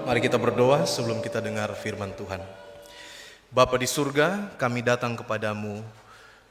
Mari kita berdoa sebelum kita dengar firman Tuhan. Bapa di surga, kami datang kepadamu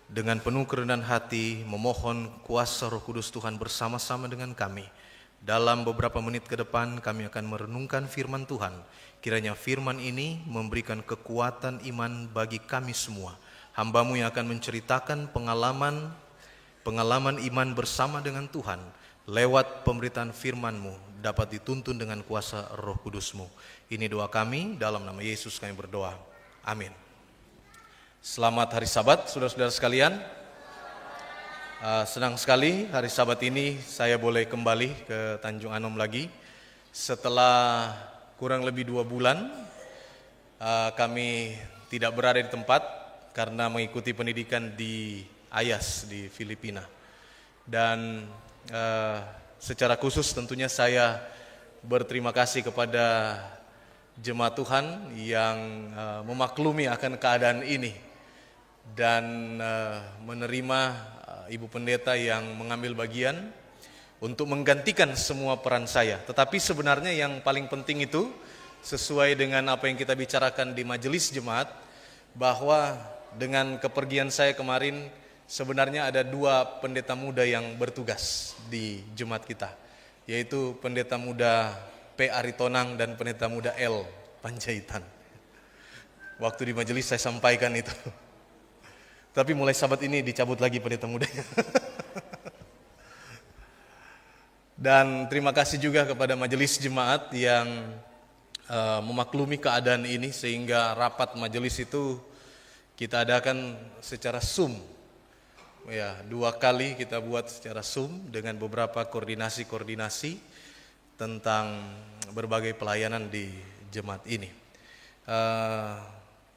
dengan penuh kerendahan hati, memohon kuasa Roh Kudus Tuhan bersama-sama dengan kami. Dalam beberapa menit ke depan kami akan merenungkan firman Tuhan. Kiranya firman ini memberikan kekuatan iman bagi kami semua. Hamba-Mu yang akan menceritakan pengalaman iman bersama dengan Tuhan. Lewat pemberitaan firman-Mu dapat dituntun dengan kuasa Roh Kudus-Mu. Ini doa kami, dalam nama Yesus kami berdoa. Amin. Selamat hari Sabat, saudara-saudara sekalian. Senang sekali hari Sabat ini saya boleh kembali ke Tanjung Anom lagi. Setelah kurang lebih 2 bulan kami tidak berada di tempat karena mengikuti pendidikan di Ayas di Filipina. Dan secara khusus tentunya saya berterima kasih kepada jemaat Tuhan yang memaklumi akan keadaan ini dan menerima Ibu Pendeta yang mengambil bagian untuk menggantikan semua peran saya. Tetapi sebenarnya yang paling penting itu sesuai dengan apa yang kita bicarakan di majelis jemaat, bahwa dengan kepergian saya kemarin sebenarnya ada 2 pendeta muda yang bertugas di jemaat kita, yaitu pendeta muda P. Aritonang dan pendeta muda L. Panjaitan. Waktu di majelis saya sampaikan itu. Tapi mulai Sabat ini dicabut lagi pendeta mudanya. Dan terima kasih juga kepada majelis jemaat yang memaklumi keadaan ini sehingga rapat majelis itu kita adakan secara Zoom. Ya, 2 kali kita buat secara Zoom dengan beberapa koordinasi tentang berbagai pelayanan di jemaat ini.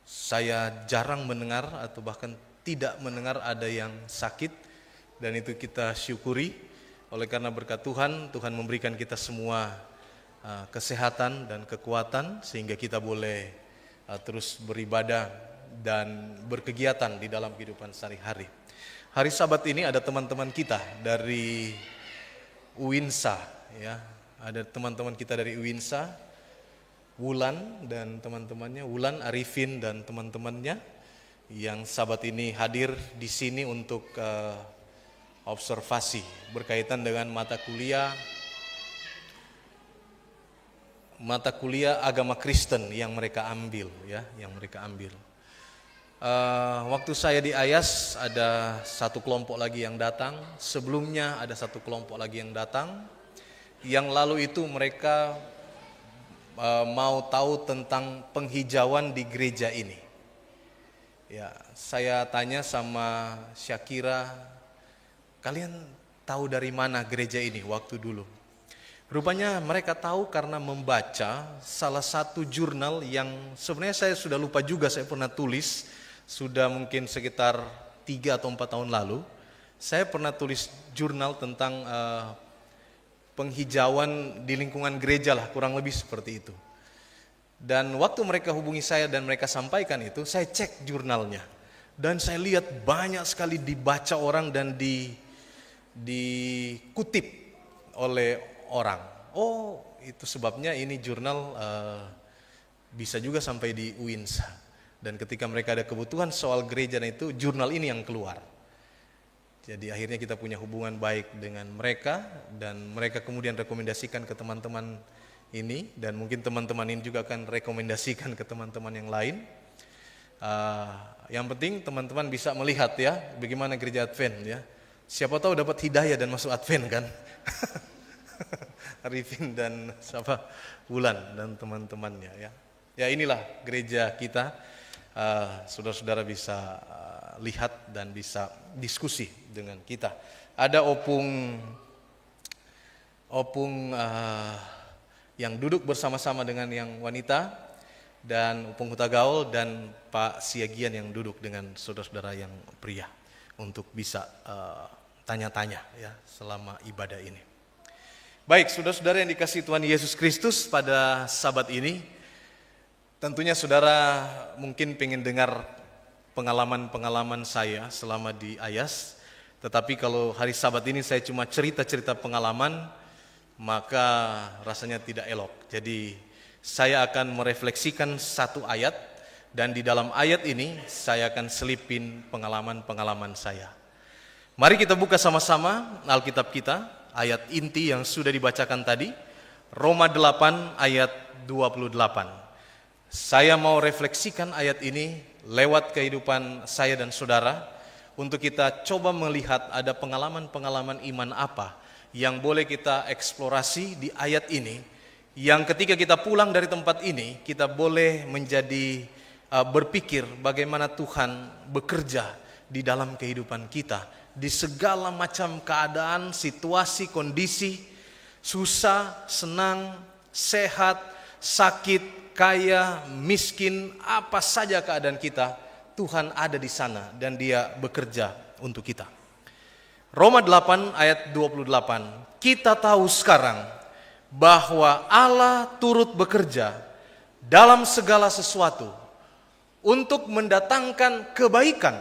Saya jarang mendengar atau bahkan tidak mendengar ada yang sakit, dan itu kita syukuri. Oleh karena berkat Tuhan, Tuhan memberikan kita semua kesehatan dan kekuatan sehingga kita boleh terus beribadah dan berkegiatan di dalam kehidupan sehari-hari. Hari Sabat ini ada teman-teman kita dari UINSA, ya. Ada teman-teman kita dari UINSA, Wulan dan teman-temannya, Wulan, Arifin dan teman-temannya yang Sabat ini hadir di sini untuk observasi berkaitan dengan mata kuliah agama Kristen yang mereka ambil, ya, waktu saya di Ayas ada 1 kelompok lagi yang datang, sebelumnya ada 1 kelompok lagi yang datang. Yang lalu itu mereka mau tahu tentang penghijauan di gereja ini. Ya, saya tanya sama Syakira, kalian tahu dari mana gereja ini waktu dulu? Rupanya mereka tahu karena membaca salah satu jurnal yang sebenarnya saya sudah lupa juga, saya pernah tulis, sudah mungkin sekitar 3 atau 4 tahun lalu. Saya pernah tulis jurnal tentang penghijauan di lingkungan gereja lah, kurang lebih seperti itu. Dan waktu mereka hubungi saya dan mereka sampaikan itu, saya cek jurnalnya. Dan saya lihat banyak sekali dibaca orang dan dikutip oleh orang. Oh, itu sebabnya ini jurnal bisa juga sampai di UINSA. Dan ketika mereka ada kebutuhan soal gereja itu, jurnal ini yang keluar. Jadi akhirnya kita punya hubungan baik dengan mereka, dan mereka kemudian rekomendasikan ke teman-teman ini, dan mungkin teman-teman ini juga akan rekomendasikan ke teman-teman yang lain. Yang penting teman-teman bisa melihat, ya, bagaimana gereja Advent, ya. Siapa tahu dapat hidayah dan masuk Advent, kan? Arifin dan Wulan dan teman-temannya, ya. Ya, inilah gereja kita. Saudara-saudara bisa lihat dan bisa diskusi dengan kita. Ada opung yang duduk bersama-sama dengan yang wanita, dan opung Hutagaul dan Pak Siagian yang duduk dengan saudara-saudara yang pria untuk bisa tanya-tanya, ya, selama ibadah ini. Baik, saudara-saudara yang dikasihi Tuhan Yesus Kristus, pada Sabat ini tentunya saudara mungkin pengen dengar pengalaman-pengalaman saya selama di Ayas. Tetapi kalau hari Sabat ini saya cuma cerita-cerita pengalaman, maka rasanya tidak elok. Jadi Saya akan merefleksikan satu ayat, dan di dalam ayat ini saya akan selipin pengalaman-pengalaman saya. Mari kita buka sama-sama Alkitab kita, ayat inti yang sudah dibacakan tadi, Roma 8 ayat 28. Saya mau refleksikan ayat ini lewat kehidupan saya dan saudara, untuk kita coba melihat ada pengalaman-pengalaman iman apa yang boleh kita eksplorasi di ayat ini, yang ketika kita pulang dari tempat ini, kita boleh menjadi berpikir bagaimana Tuhan bekerja di dalam kehidupan kita, di segala macam keadaan, situasi, kondisi, susah, senang, sehat, sakit, kaya, miskin, apa saja keadaan kita, Tuhan ada di sana dan Dia bekerja untuk kita. Roma 8 ayat 28, kita tahu sekarang bahwa Allah turut bekerja dalam segala sesuatu untuk mendatangkan kebaikan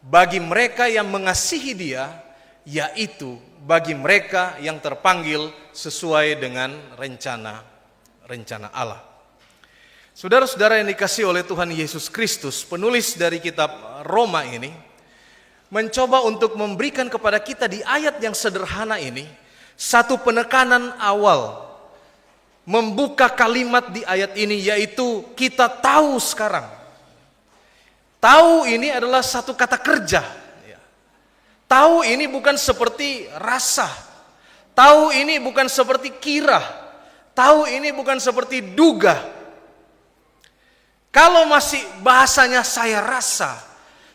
bagi mereka yang mengasihi Dia, yaitu bagi mereka yang terpanggil sesuai dengan rencana Allah. Saudara-saudara yang dikasihi oleh Tuhan Yesus Kristus, penulis dari kitab Roma ini mencoba untuk memberikan kepada kita di ayat yang sederhana ini satu penekanan awal, membuka kalimat di ayat ini, yaitu kita tahu sekarang. Tahu ini adalah satu kata kerja. Tahu ini bukan seperti rasa. Tahu ini bukan seperti kira. Tahu ini bukan seperti duga. Kalau masih bahasanya saya rasa,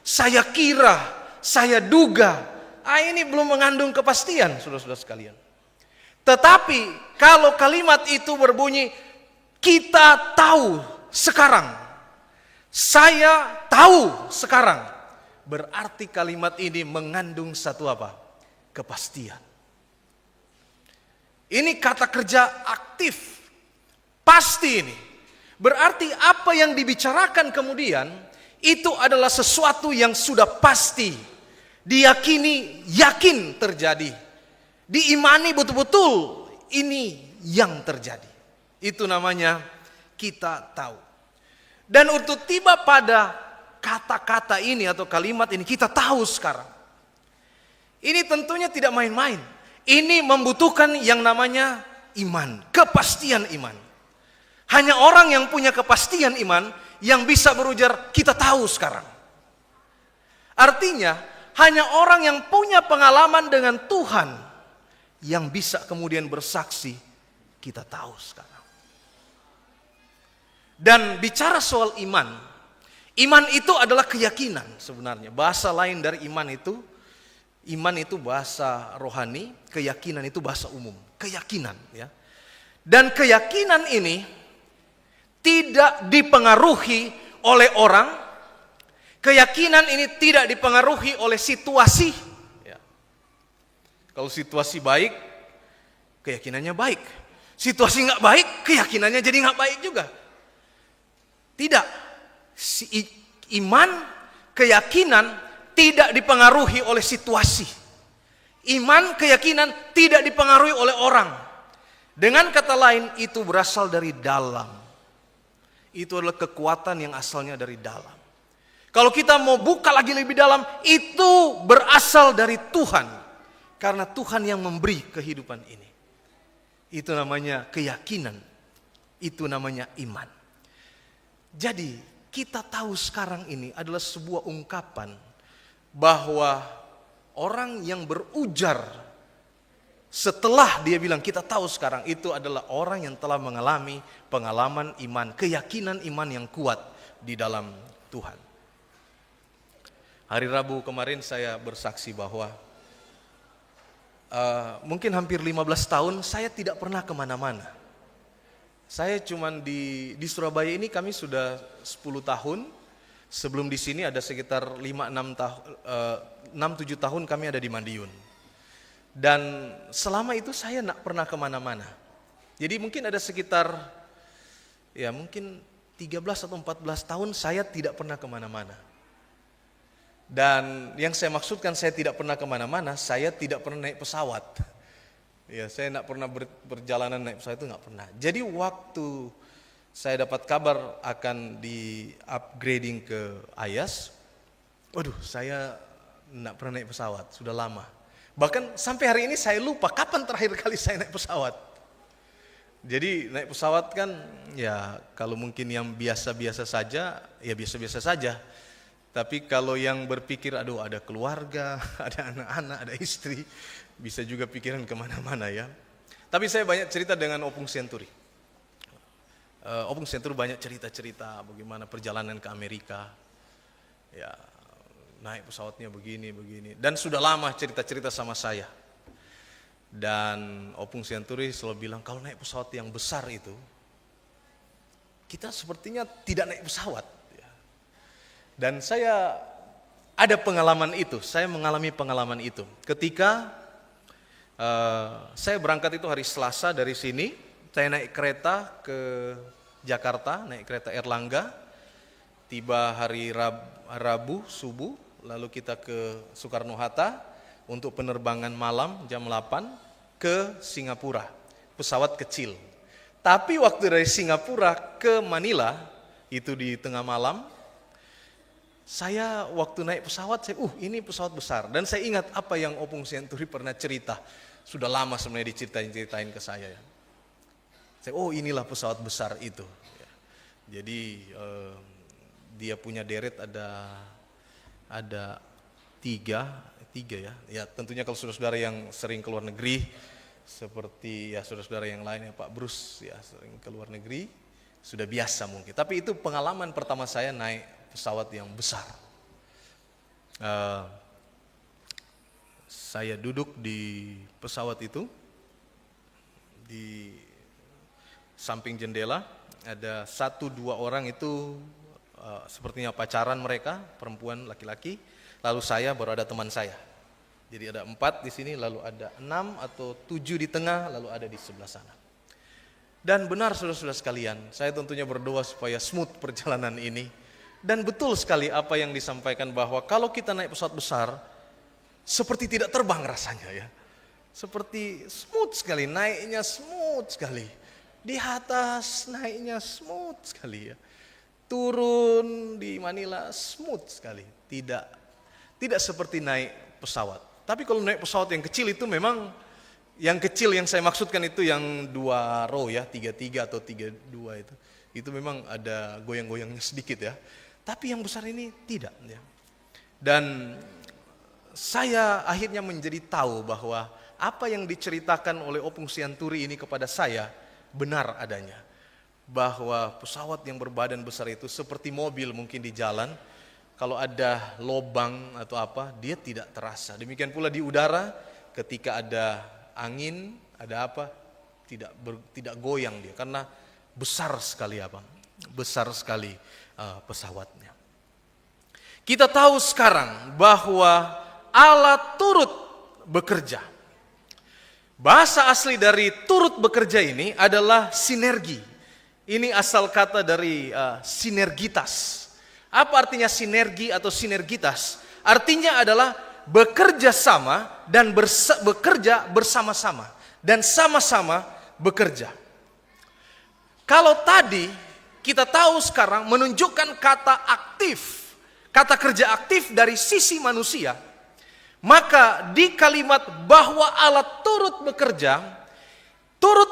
saya kira, saya duga, ini belum mengandung kepastian, saudara-saudara sekalian. Tetapi kalau kalimat itu berbunyi, kita tahu sekarang, saya tahu sekarang, berarti kalimat ini mengandung satu apa? Kepastian. Ini kata kerja aktif, pasti ini. Berarti apa yang dibicarakan kemudian itu adalah sesuatu yang sudah pasti, diyakini, yakin terjadi, diimani betul-betul ini yang terjadi. Itu namanya kita tahu. Dan untuk tiba pada kata-kata ini atau kalimat ini, kita tahu sekarang, ini tentunya tidak main-main. Ini membutuhkan yang namanya iman, kepastian iman. Hanya orang yang punya kepastian iman yang bisa berujar kita tahu sekarang. Artinya hanya orang yang punya pengalaman dengan Tuhan yang bisa kemudian bersaksi kita tahu sekarang. Dan bicara soal iman, iman itu adalah keyakinan sebenarnya. Bahasa lain dari iman itu bahasa rohani, keyakinan itu bahasa umum, keyakinan ya. Dan keyakinan ini tidak dipengaruhi oleh orang, keyakinan ini tidak dipengaruhi oleh situasi. Ya. Kalau situasi baik, keyakinannya baik. Situasi nggak baik, keyakinannya jadi nggak baik juga. Tidak, iman, keyakinan tidak dipengaruhi oleh situasi. Iman, keyakinan tidak dipengaruhi oleh orang. Dengan kata lain, itu berasal dari dalam. Itu adalah kekuatan yang asalnya dari dalam. Kalau kita mau buka lagi lebih dalam, itu berasal dari Tuhan. Karena Tuhan yang memberi kehidupan ini. Itu namanya keyakinan. Itu namanya iman. Jadi kita tahu sekarang ini adalah sebuah ungkapan bahwa orang yang berujar setelah dia bilang kita tahu sekarang, itu adalah orang yang telah mengalami pengalaman iman, keyakinan iman yang kuat di dalam Tuhan. Hari Rabu kemarin saya bersaksi bahwa mungkin hampir 15 tahun saya tidak pernah kemana-mana. Saya cuman di Surabaya ini kami sudah 10 tahun. Sebelum di sini ada sekitar 6-7 tahun kami ada di Madiun. Dan selama itu saya tidak pernah kemana-mana. Jadi mungkin ada sekitar mungkin 13 atau 14 tahun saya tidak pernah kemana-mana. Dan yang saya maksudkan saya tidak pernah kemana-mana, saya tidak pernah naik pesawat. Ya, saya tidak pernah berjalanan naik pesawat, itu nggak pernah. Jadi waktu saya dapat kabar akan di upgrading ke Ayas. Waduh, saya enggak pernah naik pesawat, sudah lama. Bahkan sampai hari ini saya lupa kapan terakhir kali saya naik pesawat. Jadi naik pesawat kan ya kalau mungkin yang biasa-biasa saja, ya biasa-biasa saja. Tapi kalau yang berpikir aduh ada keluarga, ada anak-anak, ada istri, bisa juga pikiran kemana-mana ya. Tapi saya banyak cerita dengan Opung Senturi. Opung Senturi banyak cerita-cerita bagaimana perjalanan ke Amerika. Ya naik pesawatnya begini. Dan sudah lama cerita-cerita sama saya. Dan Opung Senturi selalu bilang kalau naik pesawat yang besar itu kita sepertinya tidak naik pesawat. Dan saya ada pengalaman itu, saya mengalami pengalaman itu. Ketika saya berangkat itu hari Selasa dari sini, saya naik kereta ke Jakarta, naik kereta Erlangga, tiba hari Rabu subuh, lalu kita ke Soekarno-Hatta untuk penerbangan malam jam 8 ke Singapura, pesawat kecil. Tapi waktu dari Singapura ke Manila, itu di tengah malam, saya waktu naik pesawat, ini pesawat besar. Dan saya ingat apa yang Opung Senturi pernah cerita. Sudah lama sebenarnya diceritain ke saya. Ya. Inilah pesawat besar itu. Ya. Jadi dia punya deret ada tiga ya. Ya tentunya kalau saudara-saudara yang sering keluar negeri, seperti ya saudara-saudara yang lain ya Pak Bruce ya sering keluar negeri, sudah biasa mungkin. Tapi itu pengalaman pertama saya naik pesawat yang besar. Saya duduk di pesawat itu, di samping jendela ada 1-2 orang itu sepertinya pacaran mereka, perempuan laki-laki. Lalu saya baru ada teman saya. Jadi ada 4 di sini, lalu ada 6 atau 7 di tengah, lalu ada di sebelah sana. Dan benar saudara-saudara sekalian, saya tentunya berdoa supaya smooth perjalanan ini. Dan betul sekali apa yang disampaikan bahwa kalau kita naik pesawat besar, seperti tidak terbang rasanya ya. Seperti smooth sekali, naiknya smooth sekali. Di atas naiknya smooth sekali ya. Turun di Manila smooth sekali. Tidak seperti naik pesawat. Tapi kalau naik pesawat yang kecil itu memang, yang kecil yang saya maksudkan itu yang 2 row ya, 3-3 atau 3-2 itu. Itu memang ada goyang-goyangnya sedikit ya. Tapi yang besar ini tidak ya. Dan saya akhirnya menjadi tahu bahwa apa yang diceritakan oleh Opung Senturi ini kepada saya benar adanya. Bahwa pesawat yang berbadan besar itu seperti mobil mungkin di jalan, kalau ada lobang atau apa, dia tidak terasa. Demikian pula di udara, ketika ada angin, ada apa, tidak goyang dia, karena besar sekali besar sekali pesawatnya. Kita tahu sekarang bahwa Allah turut bekerja. Bahasa asli dari turut bekerja ini adalah sinergi. Ini asal kata dari sinergitas. Apa artinya sinergi atau sinergitas? Artinya adalah bekerja sama dan bekerja bersama-sama. Dan sama-sama bekerja. Kalau tadi kita tahu sekarang menunjukkan kata aktif. Kata kerja aktif dari sisi manusia. Maka di kalimat bahwa Allah turut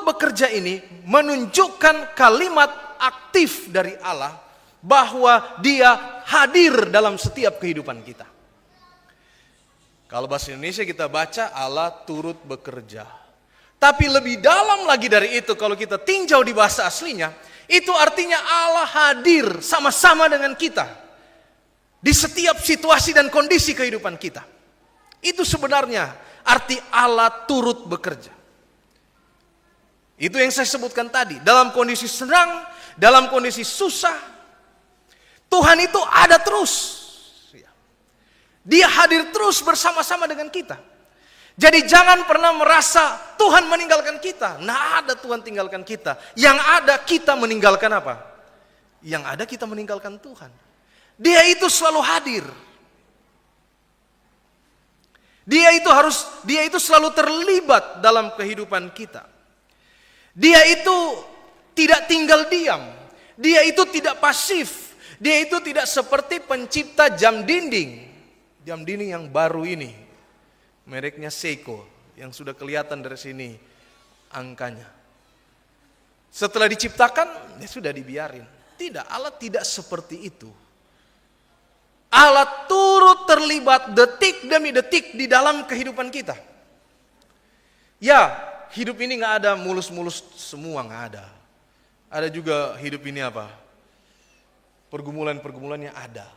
bekerja ini menunjukkan kalimat aktif dari Allah. Bahwa dia hadir dalam setiap kehidupan kita. Kalau bahasa Indonesia kita baca Allah turut bekerja. Tapi lebih dalam lagi dari itu, kalau kita tinjau di bahasa aslinya, itu artinya Allah hadir sama-sama dengan kita. Di setiap situasi dan kondisi kehidupan kita. Itu sebenarnya arti Allah turut bekerja. Itu yang saya sebutkan tadi. Dalam kondisi senang, dalam kondisi susah, Tuhan itu ada terus. Dia hadir terus bersama-sama dengan kita. Jadi jangan pernah merasa Tuhan meninggalkan kita. Nah, ada Tuhan tinggalkan kita. Yang ada kita meninggalkan apa? Yang ada kita meninggalkan Tuhan. Dia itu selalu hadir. Dia itu selalu terlibat dalam kehidupan kita. Dia itu tidak tinggal diam. Dia itu tidak pasif. Dia itu tidak seperti pencipta jam dinding. Jam dinding yang baru ini, mereknya Seiko, yang sudah kelihatan dari sini angkanya. Setelah diciptakan, ya sudah dibiarin. Tidak, Allah tidak seperti itu. Allah turut terlibat detik demi detik di dalam kehidupan kita. Ya, hidup ini nggak ada mulus-mulus semua, nggak ada. Ada juga hidup ini apa? Pergumulan-pergumulannya ada.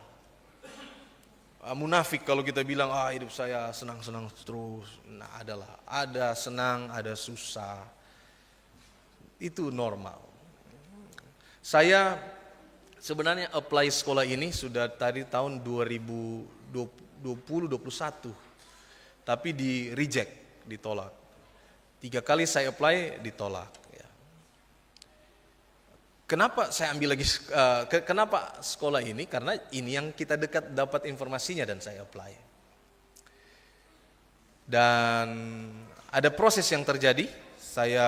Munafik kalau kita bilang, hidup saya senang-senang terus. Nah, ada senang, ada susah. Itu normal. Saya sebenarnya apply sekolah ini sudah tadi tahun 2020-21. Tapi di reject, ditolak. 3 kali saya apply, ditolak. Kenapa saya ambil lagi, kenapa sekolah ini? Karena ini yang kita dekat dapat informasinya dan saya apply. Dan ada proses yang terjadi. Saya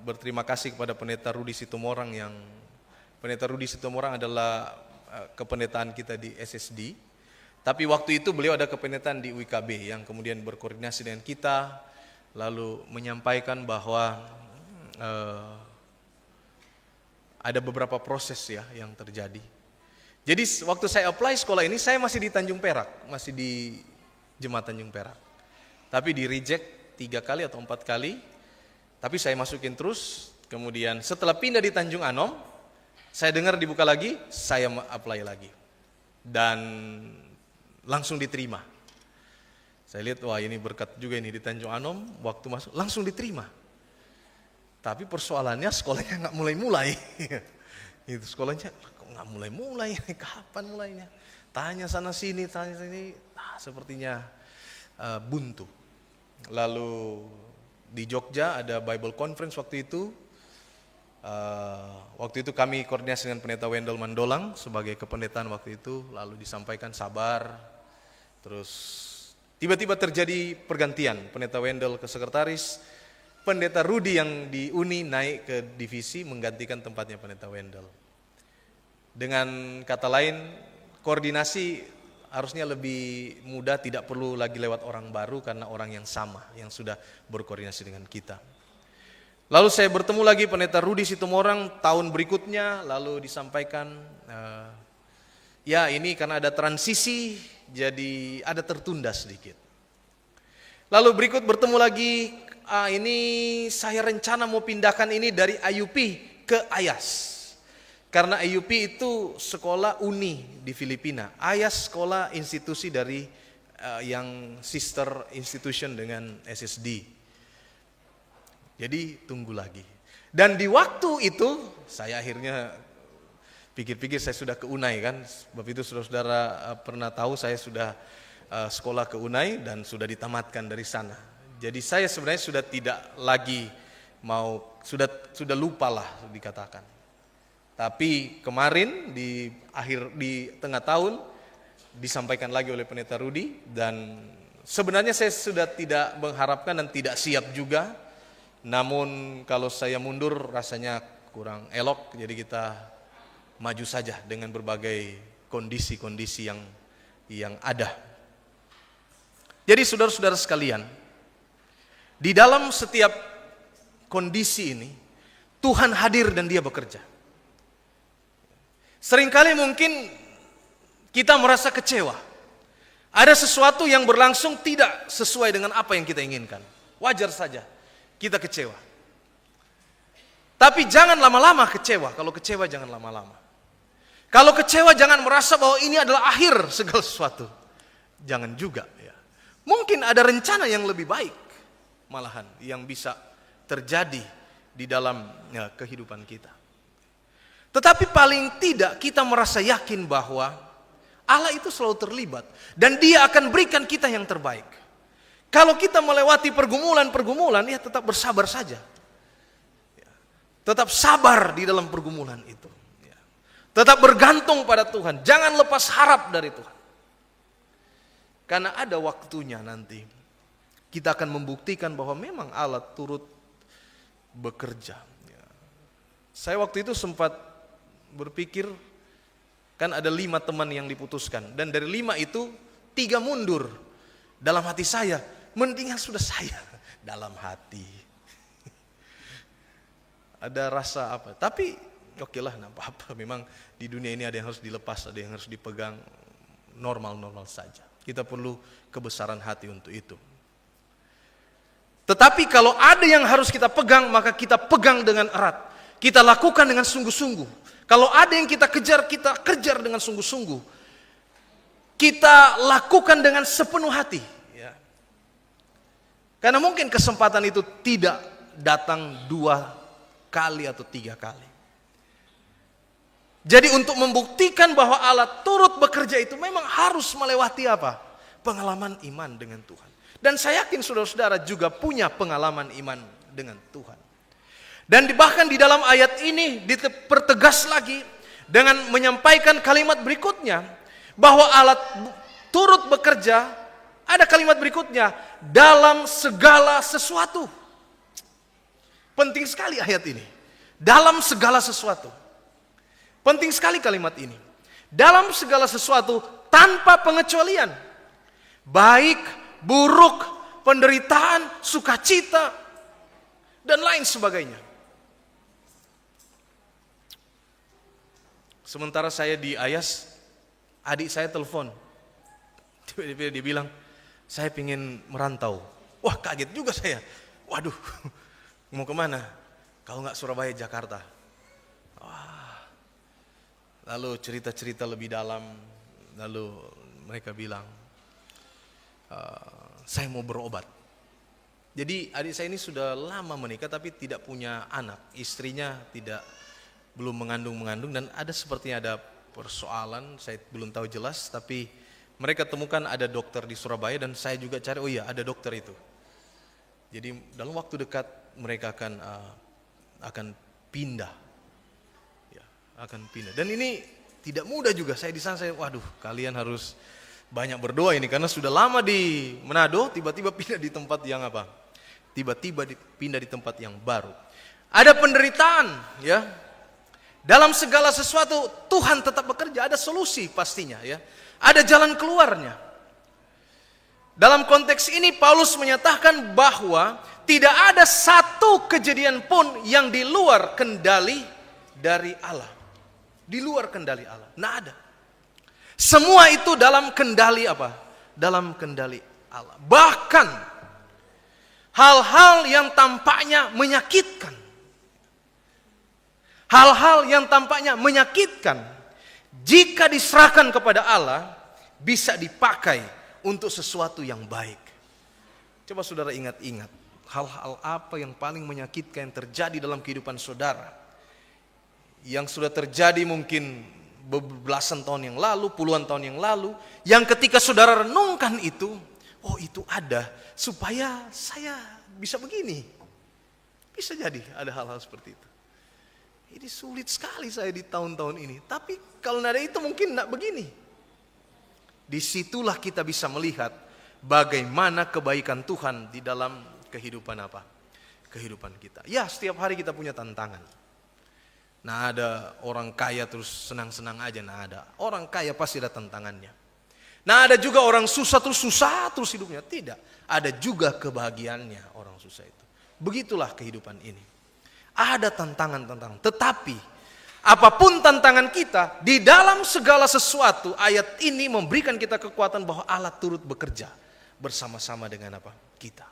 berterima kasih kepada Pendeta Rudi Situmorang Pendeta Rudi Situmorang adalah kependetaan kita di SSD. Tapi waktu itu beliau ada kependetaan di UIKB yang kemudian berkoordinasi dengan kita, lalu menyampaikan bahwa ada beberapa proses ya yang terjadi. Jadi waktu saya apply sekolah ini, saya masih di Tanjung Perak, masih di Jemaat Tanjung Perak. Tapi di reject 3 kali atau 4 kali, tapi saya masukin terus. Kemudian setelah pindah di Tanjung Anom, saya dengar dibuka lagi, saya apply lagi. Dan langsung diterima. Saya lihat, wah ini berkat juga ini di Tanjung Anom, waktu masuk langsung diterima. Tapi persoalannya sekolahnya nggak mulai-mulai. Itu sekolahnya kok nggak mulai-mulai, kapan mulainya? Tanya sana sini, sepertinya buntu. Lalu di Jogja ada Bible Conference waktu itu. Waktu itu kami koordinasi dengan Pendeta Wendel Mandolang sebagai kependetaan waktu itu. Lalu disampaikan sabar. Terus tiba-tiba terjadi pergantian. Pendeta Wendel ke sekretaris. Pendeta Rudi yang di Uni naik ke divisi menggantikan tempatnya Pendeta Wendel. Dengan kata lain, koordinasi harusnya lebih mudah, tidak perlu lagi lewat orang baru karena orang yang sama, yang sudah berkoordinasi dengan kita. Lalu saya bertemu lagi Pendeta Rudi Situmorang tahun berikutnya, lalu disampaikan, ya ini karena ada transisi, jadi ada tertunda sedikit. Lalu berikut bertemu lagi, ini saya rencana mau pindahkan ini dari IUP ke Ayas. Karena IUP itu sekolah uni di Filipina. Ayas sekolah institusi dari yang sister institution dengan SSD. Jadi tunggu lagi. Dan di waktu itu saya akhirnya pikir-pikir saya sudah ke Unai kan. Sebab itu saudara-saudara pernah tahu saya sudah sekolah ke Unai dan sudah ditamatkan dari sana. Jadi saya sebenarnya sudah tidak lagi sudah lupa lah dikatakan. Tapi kemarin di tengah tahun disampaikan lagi oleh Pendeta Rudi dan sebenarnya saya sudah tidak mengharapkan dan tidak siap juga. Namun kalau saya mundur rasanya kurang elok, jadi kita maju saja dengan berbagai kondisi-kondisi yang ada. Jadi saudara-saudara sekalian, di dalam setiap kondisi ini, Tuhan hadir dan Dia bekerja. Seringkali mungkin kita merasa kecewa. Ada sesuatu yang berlangsung tidak sesuai dengan apa yang kita inginkan. Wajar saja kita kecewa. Tapi jangan lama-lama kecewa. Kalau kecewa jangan lama-lama. Kalau kecewa jangan merasa bahwa ini adalah akhir segala sesuatu. Jangan juga ya. Mungkin ada rencana yang lebih baik malahan yang bisa terjadi di dalam kehidupan kita. Tetapi paling tidak kita merasa yakin bahwa Allah itu selalu terlibat dan Dia akan berikan kita yang terbaik. Kalau kita melewati pergumulan-pergumulan, ya tetap bersabar saja. Tetap sabar di dalam pergumulan itu. Tetap bergantung pada Tuhan, jangan lepas harap dari Tuhan. Karena ada waktunya nanti kita akan membuktikan bahwa memang Allah turut bekerja. Saya waktu itu sempat berpikir, kan ada 5 teman yang diputuskan. Dan dari 5 itu 3 mundur. Dalam hati saya, mendingan sudah saya. Dalam hati. Ada rasa apa. Tapi oke lah, enggak apa-apa. Memang di dunia ini ada yang harus dilepas, ada yang harus dipegang. Normal-normal saja. Kita perlu kebesaran hati untuk itu. Tetapi kalau ada yang harus kita pegang, maka kita pegang dengan erat. Kita lakukan dengan sungguh-sungguh. Kalau ada yang kita kejar dengan sungguh-sungguh. Kita lakukan dengan sepenuh hati. Ya. Karena mungkin kesempatan itu tidak datang 2 kali atau 3 kali. Jadi untuk membuktikan bahwa Allah turut bekerja itu memang harus melewati apa? Pengalaman iman dengan Tuhan. Dan saya yakin saudara-saudara juga punya pengalaman iman dengan Tuhan. Dan bahkan di dalam ayat ini dipertegas lagi dengan menyampaikan kalimat berikutnya. Bahwa Allah turut bekerja, ada kalimat berikutnya, dalam segala sesuatu. Penting sekali ayat ini. Dalam segala sesuatu. Penting sekali kalimat ini. Dalam segala sesuatu tanpa pengecualian. Baik, buruk, penderitaan, sukacita, dan lain sebagainya. Sementara saya di Ayas, adik saya telepon. Tiba-tiba dia bilang, saya ingin merantau. Wah, kaget juga saya. Waduh, mau kemana? Kalau nggak Surabaya, Jakarta. Lalu cerita-cerita lebih dalam, lalu mereka bilang, saya mau berobat. Jadi adik saya ini sudah lama menikah tapi tidak punya anak, istrinya belum mengandung dan ada sepertinya ada persoalan, saya belum tahu jelas, tapi mereka temukan ada dokter di Surabaya dan saya juga cari, oh iya ada dokter itu. Jadi dalam waktu dekat mereka akan pindah. Akan pindah. Dan ini tidak mudah juga. Saya di sana, waduh, kalian harus banyak berdoa ini karena sudah lama di Manado, tiba-tiba pindah di tempat yang apa? Tiba-tiba pindah di tempat yang baru. Ada penderitaan, ya. Dalam segala sesuatu Tuhan tetap bekerja, ada solusi pastinya, ya. Ada jalan keluarnya. Dalam konteks ini Paulus menyatakan bahwa tidak ada satu kejadian pun yang di luar kendali dari Allah. Di luar kendali Allah. Nggak ada. Semua itu dalam kendali apa? Dalam kendali Allah. Bahkan hal-hal yang tampaknya menyakitkan. Hal-hal yang tampaknya menyakitkan. Jika diserahkan kepada Allah, bisa dipakai untuk sesuatu yang baik. Coba saudara ingat-ingat. Hal-hal apa yang paling menyakitkan yang terjadi dalam kehidupan saudara? Yang sudah terjadi mungkin belasan tahun yang lalu, puluhan tahun yang lalu, yang ketika saudara renungkan itu, oh itu ada supaya saya bisa begini. Bisa jadi ada hal-hal seperti itu. Ini sulit sekali saya di tahun-tahun ini, tapi kalau ada itu mungkin tidak begini. Disitulah kita bisa melihat bagaimana kebaikan Tuhan di dalam kehidupan apa? Kehidupan kita. Ya, setiap hari kita punya tantangan. Nah ada orang kaya terus senang-senang aja, nah ada. Orang kaya pasti ada tantangannya. Nah ada juga orang susah terus hidupnya. Tidak, ada juga kebahagiaannya orang susah itu. Begitulah kehidupan ini. Ada tantangan-tantangan. Tetapi apapun tantangan kita, di dalam segala sesuatu, ayat ini memberikan kita kekuatan bahwa Allah turut bekerja bersama-sama dengan apa? Kita.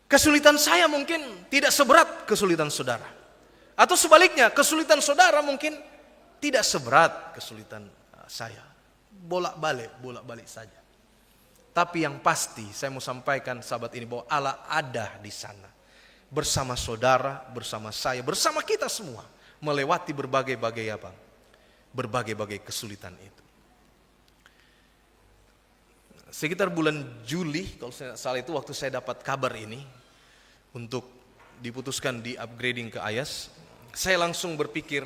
Kesulitan saya mungkin tidak seberat kesulitan saudara. Atau sebaliknya, kesulitan saudara mungkin tidak seberat kesulitan saya. Bolak-balik saja. Tapi yang pasti saya mau sampaikan sahabat ini bahwa Allah ada di sana. Bersama saudara, bersama saya, bersama kita semua. Melewati berbagai-bagai apa? Berbagai-bagai kesulitan itu. Sekitar bulan Juli, kalau saya salah itu waktu saya dapat kabar ini. Untuk diputuskan di upgrading ke Ayas. Saya langsung berpikir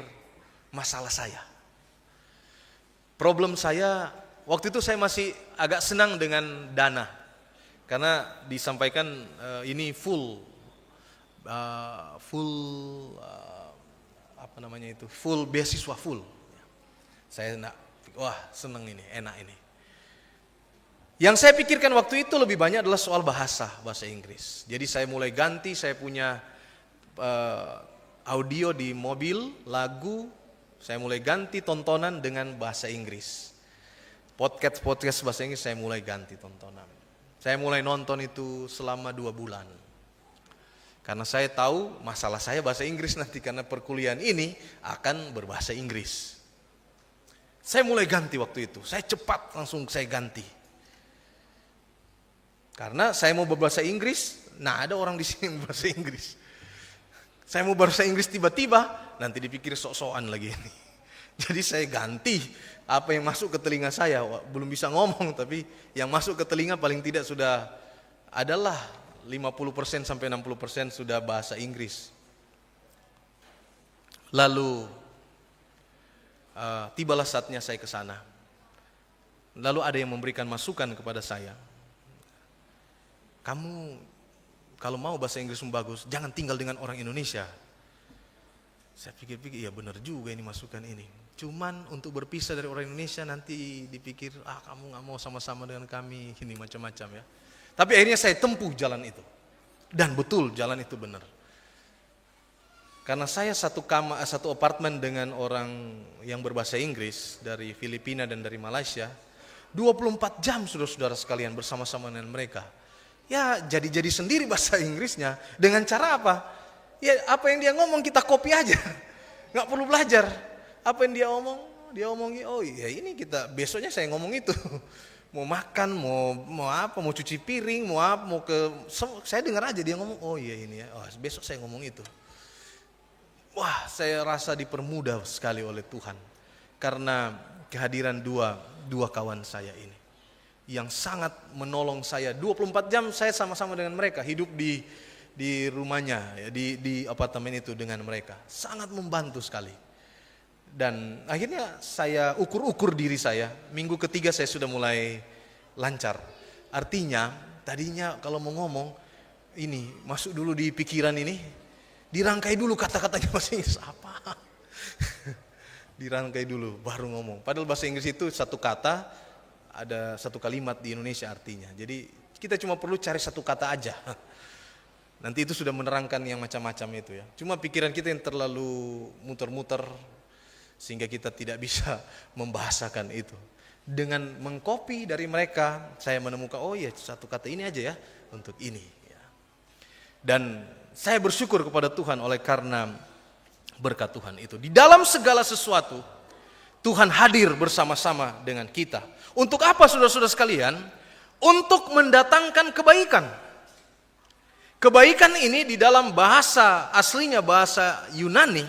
masalah saya. Problem saya, waktu itu saya masih agak senang dengan dana. Karena disampaikan ini full full beasiswa full. Saya seneng ini, enak ini. Yang saya pikirkan waktu itu lebih banyak adalah soal bahasa Inggris. Jadi saya mulai ganti, saya punya audio di mobil, lagu, saya mulai ganti tontonan dengan bahasa Inggris. Podcast bahasa Inggris saya mulai ganti tontonan. Saya mulai nonton itu selama 2 bulan. Karena saya tahu masalah saya bahasa Inggris nanti, karena perkuliahan ini akan berbahasa Inggris. Saya mulai ganti waktu itu, saya cepat langsung saya ganti. Karena saya mau berbahasa Inggris, ada orang di sini berbahasa Inggris. Saya mau berbahasa Inggris tiba-tiba, nanti dipikir sok-sokan lagi ini. Jadi saya ganti apa yang masuk ke telinga saya. Belum bisa ngomong, tapi yang masuk ke telinga paling tidak sudah adalah 50% sampai 60% sudah bahasa Inggris. Lalu tibalah saatnya saya ke sana. Lalu ada yang memberikan masukan kepada saya. Kamu kalau mau bahasa Inggrismu bagus, jangan tinggal dengan orang Indonesia. Saya pikir-pikir, iya benar juga ini masukan ini. Cuman untuk berpisah dari orang Indonesia nanti dipikir, kamu gak mau sama-sama dengan kami, ini macam-macam ya. Tapi akhirnya saya tempuh jalan itu. Dan betul jalan itu benar. Karena saya satu apartemen dengan orang yang berbahasa Inggris dari Filipina dan dari Malaysia, 24 jam saudara-saudara sekalian bersama-sama dengan mereka. Ya jadi sendiri bahasa Inggrisnya. Dengan cara apa? Ya apa yang dia ngomong kita copy aja. Gak perlu belajar. Apa yang dia omongin, oh iya ini kita, besoknya saya ngomong itu. Mau makan, mau apa, mau cuci piring, mau saya dengar aja dia ngomong, oh iya ini ya, besok saya ngomong itu. Wah, saya rasa dipermudah sekali oleh Tuhan. Karena kehadiran dua kawan saya ini. Yang sangat menolong saya. 24 jam saya sama-sama dengan mereka, hidup di rumahnya, ya, di apartemen itu dengan mereka. Sangat membantu sekali. Dan akhirnya saya ukur diri saya. Minggu ketiga saya sudah mulai lancar. Artinya tadinya kalau mau ngomong ini masuk dulu di pikiran ini, dirangkai dulu kata-katanya bahasa Inggris apa. Dirangkai dulu baru ngomong. Padahal bahasa Inggris itu satu kata ada satu kalimat di Indonesia artinya. Jadi kita cuma perlu cari satu kata aja. Nanti itu sudah menerangkan yang macam-macam itu ya. Cuma pikiran kita yang terlalu muter-muter sehingga kita tidak bisa membahasakan itu. Dengan mengcopy dari mereka, saya menemukan oh iya satu kata ini aja ya untuk ini. Ya. Dan saya bersyukur kepada Tuhan oleh karena berkat Tuhan itu. Di dalam segala sesuatu Tuhan hadir bersama-sama dengan kita. Untuk apa saudara-saudara sekalian? Untuk mendatangkan kebaikan. Kebaikan ini di dalam bahasa aslinya bahasa Yunani,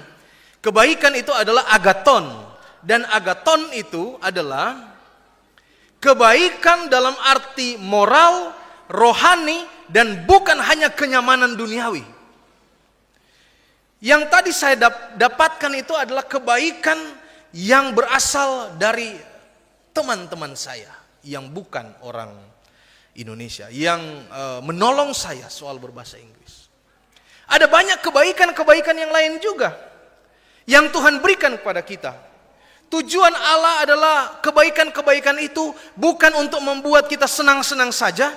kebaikan itu adalah agaton. Dan agaton itu adalah kebaikan dalam arti moral, rohani, dan bukan hanya kenyamanan duniawi. Yang tadi saya dapatkan itu adalah kebaikan yang berasal dari teman-teman saya yang bukan orang Indonesia, yang menolong saya soal berbahasa Inggris. Ada banyak kebaikan-kebaikan yang lain juga yang Tuhan berikan kepada kita. Tujuan Allah adalah kebaikan-kebaikan itu bukan untuk membuat kita senang-senang saja,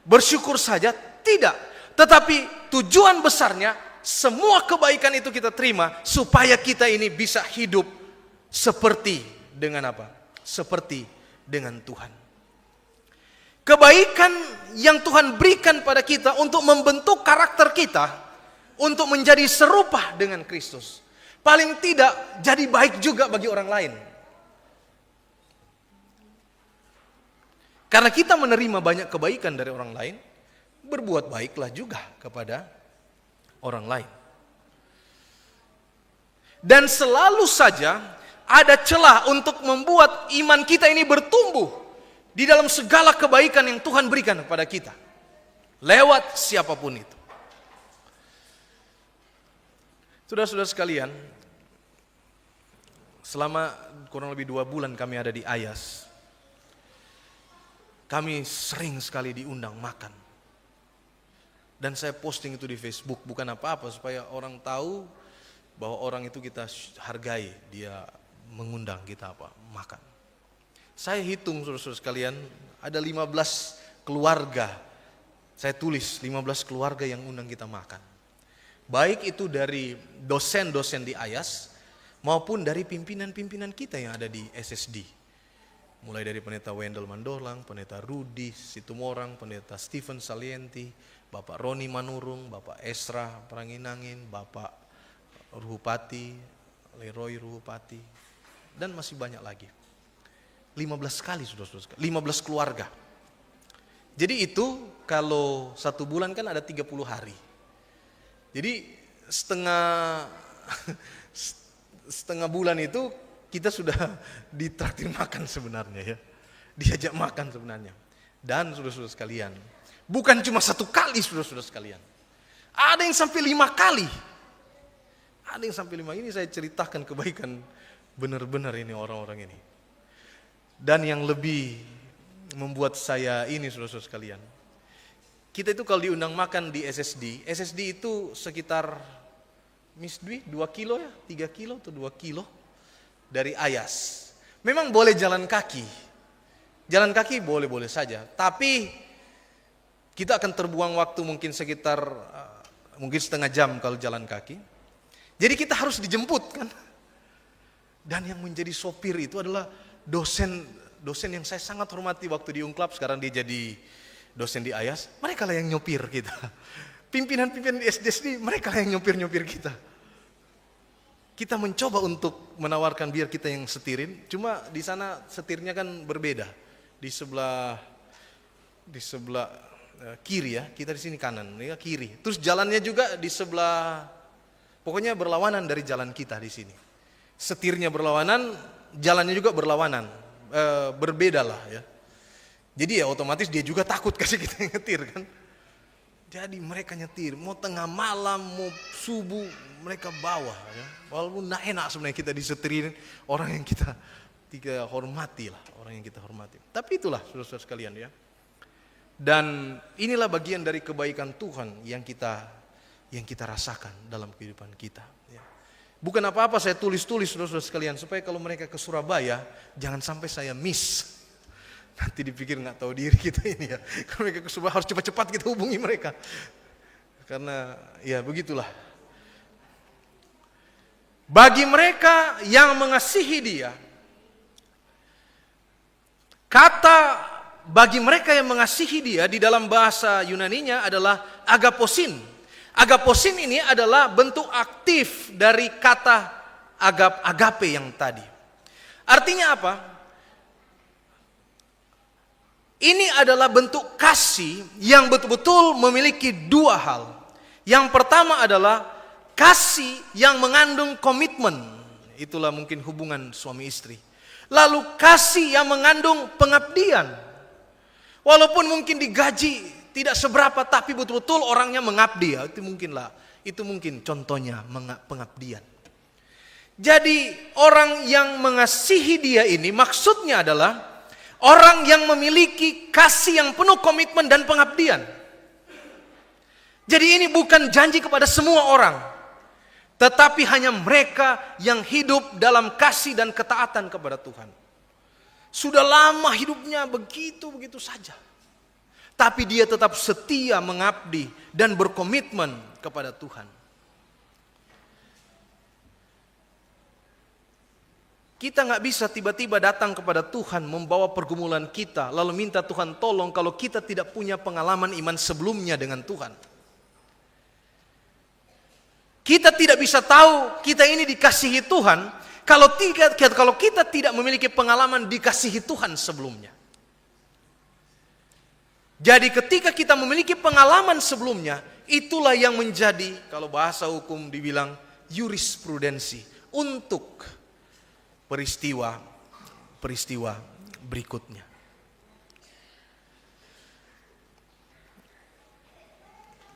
bersyukur saja, tidak. Tetapi tujuan besarnya semua kebaikan itu kita terima supaya kita ini bisa hidup seperti dengan apa? Seperti dengan Tuhan. Kebaikan yang Tuhan berikan pada kita untuk membentuk karakter kita untuk menjadi serupa dengan Kristus. Paling tidak jadi baik juga bagi orang lain. Karena kita menerima banyak kebaikan dari orang lain, berbuat baiklah juga kepada orang lain. Dan selalu saja ada celah untuk membuat iman kita ini bertumbuh di dalam segala kebaikan yang Tuhan berikan kepada kita. Lewat siapapun itu. Saudara-saudara sekalian, selama kurang lebih 2 bulan kami ada di Ayas, kami sering sekali diundang makan. Dan saya posting itu di Facebook, bukan apa-apa supaya orang tahu bahwa orang itu kita hargai, dia mengundang kita makan. Saya hitung saudara-saudara sekalian, ada 15 keluarga. Saya tulis 15 keluarga yang undang kita makan. Baik itu dari dosen-dosen di Ayas maupun dari pimpinan-pimpinan kita yang ada di SSD. Mulai dari Pendeta Wendel Mandorlang, Pendeta Rudi Situmorang, Pendeta Stephen Salienti, Bapak Roni Manurung, Bapak Esra Pranginangin, Bapak Ruhupati, Leroy Ruhupati, dan masih banyak lagi. 15 kali saudara-saudara, 15 keluarga. Jadi itu kalau 1 bulan kan ada 30 hari. Jadi setengah bulan itu kita sudah ditraktir makan sebenarnya ya. Diajak makan sebenarnya. Dan saudara-saudara sekalian, bukan cuma 1 kali saudara-saudara sekalian. Ada yang sampai 5 kali. Ada yang sampai 5. Ini saya ceritakan kebaikan benar-benar ini orang-orang ini. Dan yang lebih membuat saya ini saudara-saudara sekalian. Kita itu kalau diundang makan di SSD itu sekitar Miss Dwi 2 kilo ya, 3 kilo atau 2 kilo dari Ayas. Memang boleh jalan kaki. Jalan kaki boleh-boleh saja, tapi kita akan terbuang waktu mungkin sekitar mungkin setengah jam kalau jalan kaki. Jadi kita harus dijemput kan. Dan yang menjadi sopir itu adalah dosen yang saya sangat hormati waktu di Unklap, sekarang dia jadi dosen di Ayas. Mereka lah yang nyopir kita. Pimpinan-pimpinan di SDSD, mereka lah yang nyopir-nyopir kita. Kita mencoba untuk menawarkan biar kita yang setirin, cuma di sana setirnya kan berbeda. Di sebelah kiri ya, kita di sini kanan, ya kiri. Terus jalannya juga di sebelah, pokoknya berlawanan dari jalan kita di sini. Setirnya berlawanan, jalannya juga berlawanan, berbeda lah ya. Jadi ya otomatis dia juga takut kasih kita yang nyetir kan. Jadi mereka nyetir, mau tengah malam, mau subuh, mereka bawa ya. Walaupun gak enak sebenarnya kita disetirin orang yang kita hormati lah, orang yang kita hormati. Tapi itulah saudara-saudara sekalian ya. Dan inilah bagian dari kebaikan Tuhan yang kita rasakan dalam kehidupan kita ya. Bukan apa-apa saya tulis-tulis saudara-saudara sekalian, supaya kalau mereka ke Surabaya jangan sampai saya miss. Nanti dipikir nggak tahu diri kita ini ya. Kalau mereka ke Surabaya harus cepat-cepat kita hubungi mereka. Karena ya begitulah. Bagi mereka yang mengasihi dia, kata bagi mereka yang mengasihi dia di dalam bahasa Yunaninya adalah agaposin. Agaposin ini adalah bentuk aktif dari kata agape yang tadi. Artinya apa? Ini adalah bentuk kasih yang betul-betul memiliki 2 hal. Yang pertama adalah kasih yang mengandung komitmen. Itulah mungkin hubungan suami istri. Lalu kasih yang mengandung pengabdian. Walaupun mungkin digaji tidak seberapa, tapi betul-betul orangnya mengabdi. Itu mungkin contohnya pengabdian. Jadi orang yang mengasihi dia ini maksudnya adalah orang yang memiliki kasih yang penuh komitmen dan pengabdian. Jadi ini bukan janji kepada semua orang, tetapi hanya mereka yang hidup dalam kasih dan ketaatan kepada Tuhan. Sudah lama hidupnya begitu saja, tapi dia tetap setia mengabdi dan berkomitmen kepada Tuhan. Kita nggak bisa tiba-tiba datang kepada Tuhan membawa pergumulan kita lalu minta Tuhan tolong kalau kita tidak punya pengalaman iman sebelumnya dengan Tuhan. Kita tidak bisa tahu kita ini dikasihi Tuhan kalau kita tidak memiliki pengalaman dikasihi Tuhan sebelumnya. Jadi ketika kita memiliki pengalaman sebelumnya, itulah yang menjadi, kalau bahasa hukum dibilang jurisprudensi untuk peristiwa berikutnya.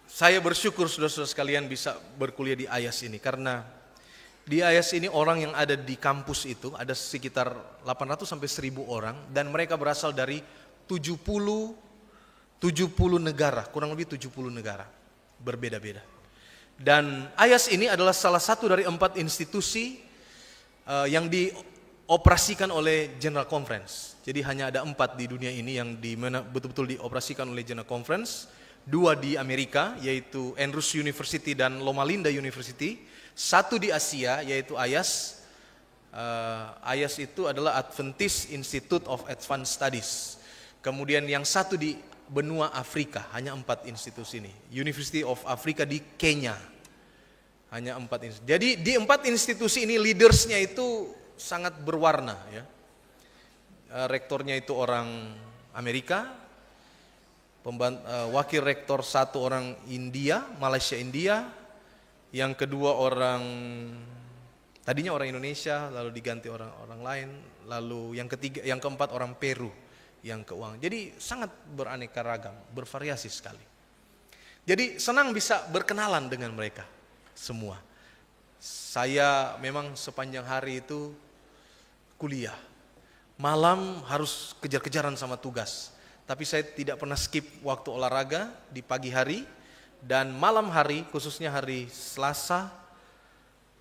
Saya bersyukur saudara-saudara sekalian bisa berkuliah di Ayas ini, karena di Ayas ini orang yang ada di kampus itu ada sekitar 800 sampai 1000 orang, dan mereka berasal dari 70 negara, kurang lebih 70 negara berbeda-beda. Dan AYAS ini adalah salah satu dari 4 institusi yang dioperasikan oleh General Conference. Jadi hanya ada 4 di dunia ini yang betul-betul dioperasikan oleh General Conference. 2 di Amerika, yaitu Andrews University dan Loma Linda University. 1 di Asia, yaitu AYAS. AYAS itu adalah Adventist Institute of Advanced Studies. Kemudian yang 1 di benua Afrika, hanya 4 institusi ini. University of Africa di Kenya. Hanya 4 institusi. Jadi di 4 institusi ini leadersnya itu sangat berwarna ya. Rektornya itu orang Amerika, wakil rektor 1 orang India, Malaysia India, yang kedua tadinya orang Indonesia, lalu diganti orang lain, lalu yang keempat orang Peru yang keuangan. Jadi sangat beraneka ragam, bervariasi sekali. Jadi senang bisa berkenalan dengan mereka semua. Saya memang sepanjang hari itu kuliah. Malam harus kejar-kejaran sama tugas. Tapi saya tidak pernah skip waktu olahraga di pagi hari dan malam hari, khususnya hari Selasa,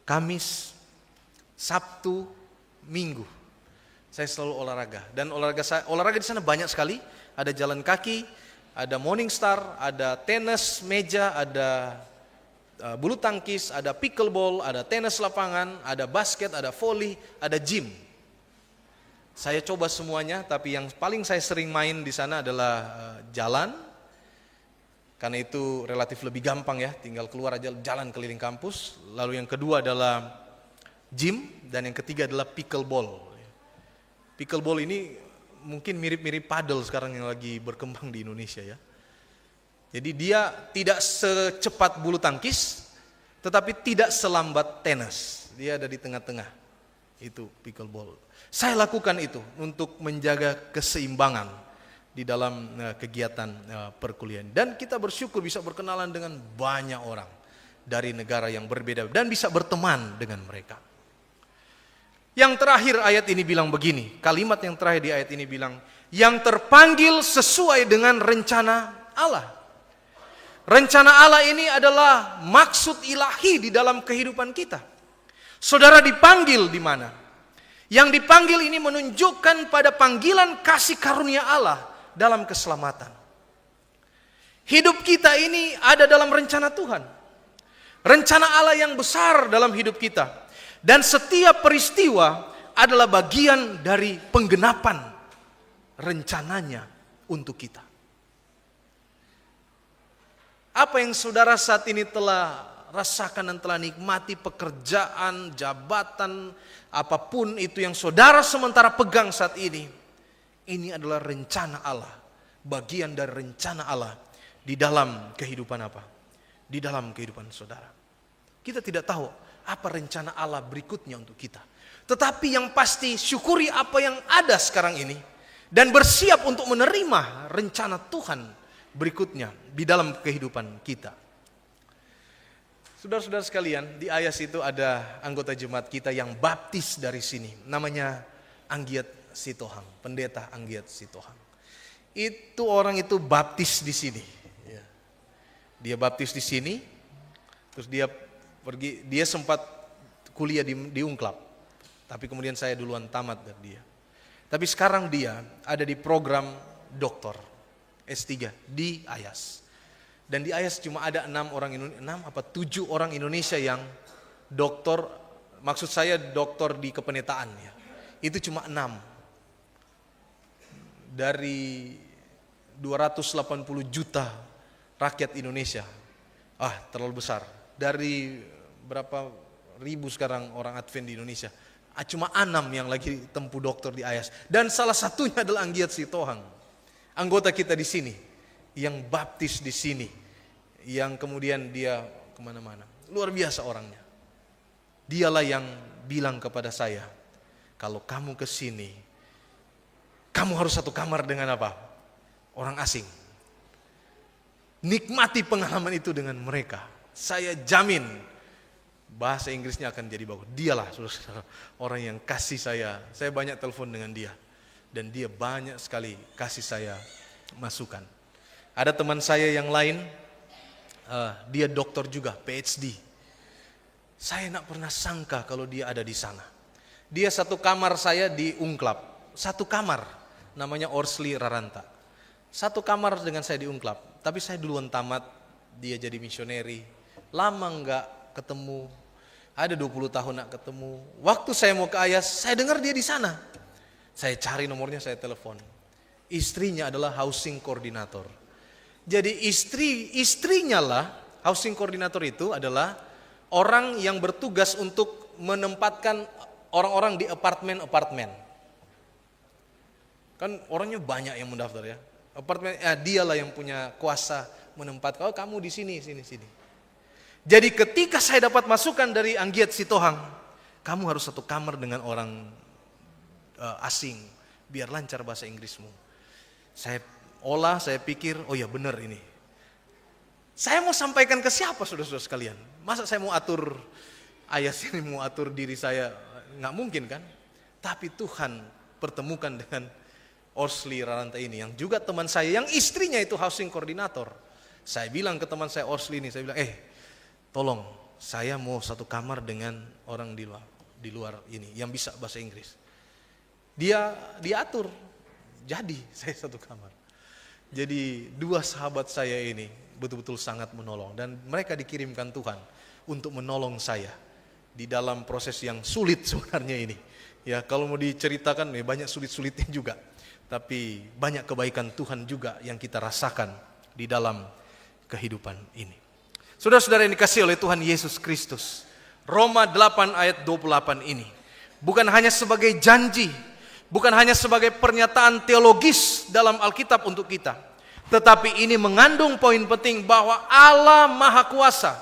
Kamis, Sabtu, Minggu. Saya selalu olahraga dan olahraga di sana banyak sekali. Ada jalan kaki, ada morning star, ada tenis meja, ada bulu tangkis, ada pickleball, ada tenis lapangan, ada basket, ada volley, ada gym. Saya coba semuanya, tapi yang paling saya sering main di sana adalah jalan. Karena itu relatif lebih gampang ya, tinggal keluar aja jalan keliling kampus. Lalu yang kedua adalah gym dan yang ketiga adalah pickleball. Pickleball ini mungkin mirip-mirip padel sekarang yang lagi berkembang di Indonesia ya. Jadi dia tidak secepat bulu tangkis, tetapi tidak selambat tenis. Dia ada di tengah-tengah. Itu pickleball. Saya lakukan itu untuk menjaga keseimbangan di dalam kegiatan perkuliahan. Dan kita bersyukur bisa berkenalan dengan banyak orang dari negara yang berbeda dan bisa berteman dengan mereka. Yang terakhir ayat ini bilang begini, kalimat yang terakhir di ayat ini bilang, yang terpanggil sesuai dengan rencana Allah. Rencana Allah ini adalah maksud ilahi di dalam kehidupan kita. Saudara dipanggil di mana? Yang dipanggil ini menunjukkan pada panggilan kasih karunia Allah dalam keselamatan. Hidup kita ini ada dalam rencana Tuhan. Rencana Allah yang besar dalam hidup kita. Dan setiap peristiwa adalah bagian dari penggenapan rencananya untuk kita. Apa yang saudara saat ini telah rasakan dan telah nikmati, pekerjaan, jabatan, apapun itu yang saudara sementara pegang saat ini adalah rencana Allah, bagian dari rencana Allah di dalam kehidupan apa? Di dalam kehidupan saudara. Kita tidak tahu apa rencana Allah berikutnya untuk kita. Tetapi yang pasti syukuri apa yang ada sekarang ini dan bersiap untuk menerima rencana Tuhan berikutnya di dalam kehidupan kita. Saudara-saudara sekalian, di AYAS itu ada anggota jemaat kita yang baptis dari sini. Namanya Anggiat Sitohang, pendeta Anggiat Sitohang. Itu orang itu baptis di sini. Dia baptis di sini, terus dia pergi, dia sempat kuliah di Unklap. Tapi kemudian saya duluan tamat dari dia. Tapi sekarang dia ada di program doktor S3 di AYAS. Dan di AYAS cuma ada 6 apa 7 orang Indonesia yang doktor, maksud saya doktor di kepenetaan ya. Itu cuma 6 dari 280 juta rakyat Indonesia. Terlalu besar. Dari berapa ribu sekarang orang Advent di Indonesia. Cuma 6 yang lagi tempuh doktor di AYAS. Dan salah satunya adalah Anggiat Sitohang. Anggota kita di sini, yang baptis di sini, yang kemudian dia kemana-mana. Luar biasa orangnya. Dialah yang bilang kepada saya, kalau kamu ke sini, kamu harus satu kamar dengan apa? Orang asing. Nikmati pengalaman itu dengan mereka. Saya jamin bahasa Inggrisnya akan jadi bagus. Dialah saudara-saudara, orang yang kasih saya banyak telepon dengan dia. Dan dia banyak sekali kasih saya masukan. Ada teman saya yang lain, Dia dokter juga, PhD. Saya tidak pernah sangka kalau dia ada di sana. Dia satu kamar saya di Ungklap. Satu kamar, namanya Orsli Raranta. Satu kamar dengan saya di Ungklap. Tapi saya duluan tamat, dia jadi misioneri. Lama nggak ketemu. Ada 20 tahun nggak ketemu. Waktu saya mau ke Ayas, saya dengar dia di sana. Saya cari nomornya, saya telepon. Istrinya adalah housing coordinator. Jadi istrinya lah, housing coordinator itu adalah orang yang bertugas untuk menempatkan orang-orang di apartemen-apartemen. Kan orangnya banyak yang mendaftar ya. Apartemen, dialah yang punya kuasa menempatkan, kamu di sini, sini. Jadi ketika saya dapat masukan dari Anggiat Sitohang, kamu harus satu kamar dengan orang asing, biar lancar bahasa Inggrismu. Saya pikir, oh ya benar ini. Saya mau sampaikan ke siapa saudara-saudara sekalian? Masa saya mau atur Ayas ini, mau atur diri saya? Nggak mungkin kan? Tapi Tuhan pertemukan dengan Orsli Raranta ini, yang juga teman saya, yang istrinya itu housing coordinator. Saya bilang ke teman saya Orsli ini, saya bilang, tolong, saya mau satu kamar dengan orang di luar ini, yang bisa bahasa Inggris. Dia diatur, jadi saya satu kamar. Jadi dua sahabat saya ini betul-betul sangat menolong, dan mereka dikirimkan Tuhan untuk menolong saya di dalam proses yang sulit sebenarnya ini. Ya, kalau mau diceritakan banyak sulit-sulitnya juga, tapi banyak kebaikan Tuhan juga yang kita rasakan di dalam kehidupan ini. Saudara-saudara yang dikasihi oleh Tuhan Yesus Kristus, Roma 8 ayat 28 ini bukan hanya sebagai janji, bukan hanya sebagai pernyataan teologis dalam Alkitab untuk kita, tetapi ini mengandung poin penting bahwa Allah Maha Kuasa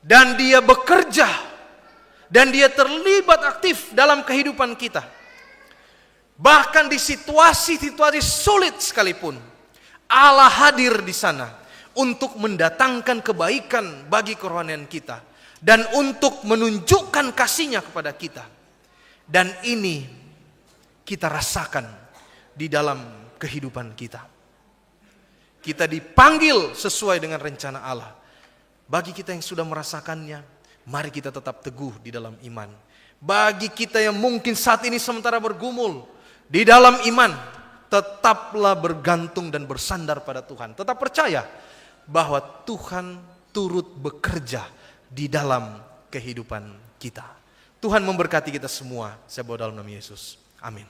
dan Dia bekerja dan Dia terlibat aktif dalam kehidupan kita. Bahkan di situasi-situasi sulit sekalipun, Allah hadir di sana untuk mendatangkan kebaikan bagi kerohanian kita dan untuk menunjukkan kasih-Nya kepada kita. Dan ini kita rasakan di dalam kehidupan kita. Kita dipanggil sesuai dengan rencana Allah. Bagi kita yang sudah merasakannya, mari kita tetap teguh di dalam iman. Bagi kita yang mungkin saat ini sementara bergumul di dalam iman, tetaplah bergantung dan bersandar pada Tuhan. Tetap percaya bahwa Tuhan turut bekerja di dalam kehidupan kita. Tuhan memberkati kita semua. Saya bawa dalam nama Yesus. Amin.